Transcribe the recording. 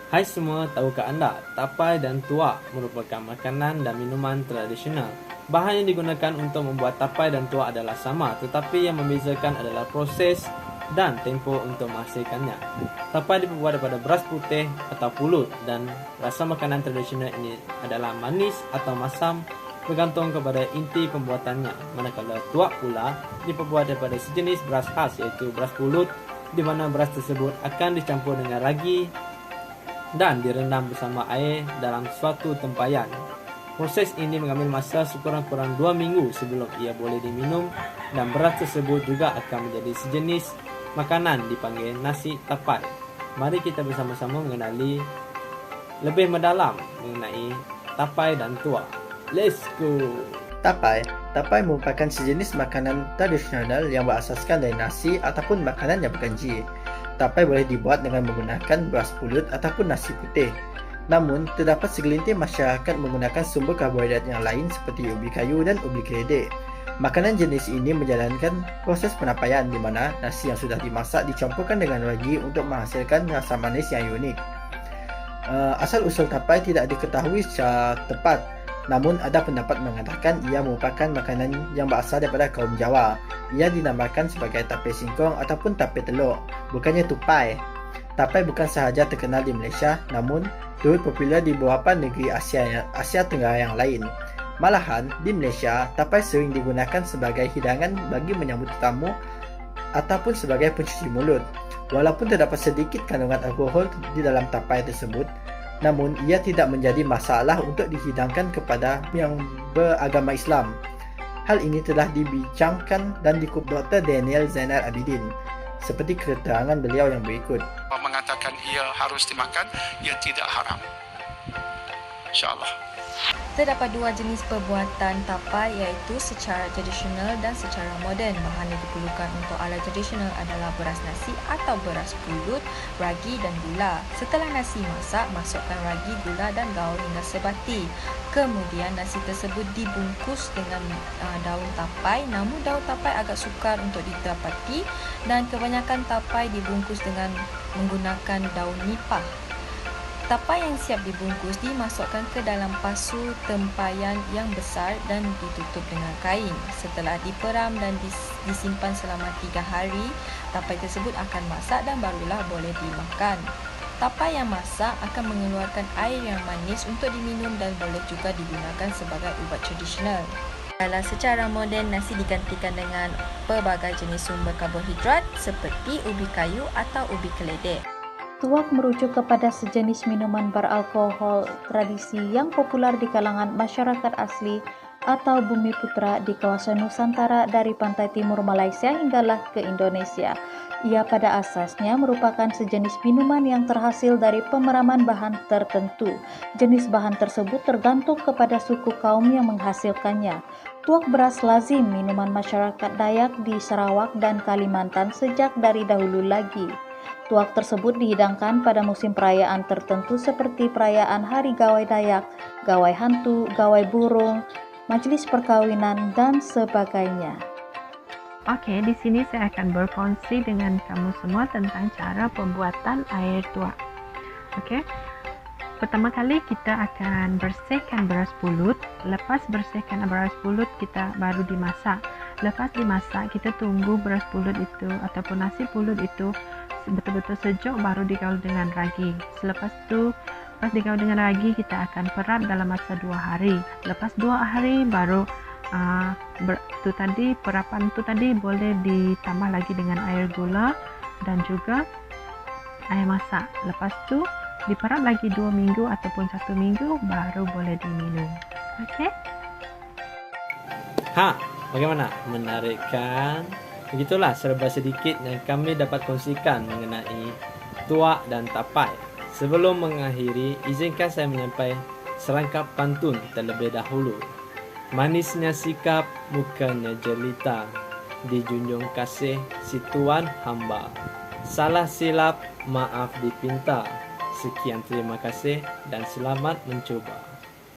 Hai semua, tahukah anda, tapai dan tuak merupakan makanan dan minuman tradisional. Bahan yang digunakan untuk membuat tapai dan tuak adalah sama, tetapi yang membezakan adalah proses dan tempo untuk menghasilkannya. Tapai dibuat daripada beras putih atau pulut, dan rasa makanan tradisional ini adalah manis atau masam bergantung kepada inti pembuatannya. Manakala tuak pula diperbuat daripada sejenis beras khas, iaitu beras pulut, di mana beras tersebut akan dicampur dengan ragi dan direndam bersama air dalam suatu tempayan. Proses ini mengambil masa sekurang-kurang 2 minggu sebelum ia boleh diminum, dan beras tersebut juga akan menjadi sejenis makanan dipanggil nasi tapai. Mari kita bersama-sama mengenali lebih mendalam mengenai tapai dan tuak. Let's go! Tapai merupakan sejenis makanan tradisional yang berasaskan dari nasi ataupun makanan yang berkanji. Tapai boleh dibuat dengan menggunakan beras pulut ataupun nasi putih. Namun, terdapat segelintir masyarakat menggunakan sumber karbohidrat yang lain seperti ubi kayu dan ubi keledek. Makanan jenis ini menjalankan proses penapaian di mana nasi yang sudah dimasak dicampurkan dengan ragi untuk menghasilkan rasa manis yang unik. Asal-usul tapai tidak diketahui secara tepat. Namun ada pendapat mengatakan ia merupakan makanan yang berasal daripada kaum Jawa. Ia dinamakan sebagai tape singkong ataupun tape telur, bukannya tupai. Tapai bukan sahaja terkenal di Malaysia, namun turut popular di beberapa negeri Asia Tenggara yang lain. Malahan, di Malaysia, tapai sering digunakan sebagai hidangan bagi menyambut tetamu ataupun sebagai pencuci mulut. Walaupun terdapat sedikit kandungan alkohol di dalam tapai tersebut, namun ia tidak menjadi masalah untuk dihidangkan kepada yang beragama Islam. Hal ini telah dibincangkan dan dikutip Dr. Daniel Zainal Abidin, seperti keterangan beliau yang berikut. Mengatakan ia harus dimakan, ia tidak haram. InsyaAllah. Terdapat dua jenis perbuatan tapai, iaitu secara tradisional dan secara moden. Bahan yang diperlukan untuk ala tradisional adalah beras nasi atau beras pulut, ragi dan gula. Setelah nasi masak, masukkan ragi, gula dan gaul hingga sebati. Kemudian nasi tersebut dibungkus dengan daun tapai, namun daun tapai agak sukar untuk didapati dan kebanyakan tapai dibungkus dengan menggunakan daun nipah. Tapai yang siap dibungkus dimasukkan ke dalam pasu tempayan yang besar dan ditutup dengan kain. Setelah diperam dan disimpan selama 3 hari, tapai tersebut akan masak dan barulah boleh dimakan. Tapai yang masak akan mengeluarkan air yang manis untuk diminum dan boleh juga digunakan sebagai ubat tradisional. Kalau secara moden, nasi digantikan dengan pelbagai jenis sumber karbohidrat seperti ubi kayu atau ubi keledek. Tuak merujuk kepada sejenis minuman beralkohol tradisi yang populer di kalangan masyarakat asli atau bumi putra di kawasan Nusantara dari pantai timur Malaysia hinggalah ke Indonesia. Ia pada asasnya merupakan sejenis minuman yang terhasil dari pemeraman bahan tertentu. Jenis bahan tersebut tergantung kepada suku kaum yang menghasilkannya. Tuak beras lazim minuman masyarakat Dayak di Sarawak dan Kalimantan sejak dari dahulu lagi. Tuak tersebut dihidangkan pada musim perayaan tertentu seperti perayaan Hari Gawai Dayak, Gawai Hantu, Gawai Burung, majelis perkawinan, dan sebagainya. Oke, di sini saya akan berkongsi dengan kamu semua tentang cara pembuatan air tuak. Oke, pertama kali kita akan bersihkan beras pulut. Lepas bersihkan beras pulut, kita baru dimasak. Lepas dimasak, kita tunggu beras pulut itu ataupun nasi pulut itu betul-betul sejuk, baru digaul dengan ragi. Selepas itu, pas digaul dengan ragi, kita akan perap dalam masa 2 hari. Lepas 2 hari baru perapan itu tadi boleh ditambah lagi dengan air gula dan juga air masak. Lepas itu diperap lagi 2 minggu ataupun 1 minggu baru boleh diminum. Okey? Bagaimana? Menarik kan? Begitulah serba sedikit yang kami dapat kongsikan mengenai tuak dan tapai. Sebelum mengakhiri, izinkan saya menyampaikan serangkap pantun terlebih dahulu. Manisnya sikap, bukannya jelita, dijunjung kasih si tuan hamba. Salah silap, maaf dipinta. Sekian, terima kasih dan selamat mencuba.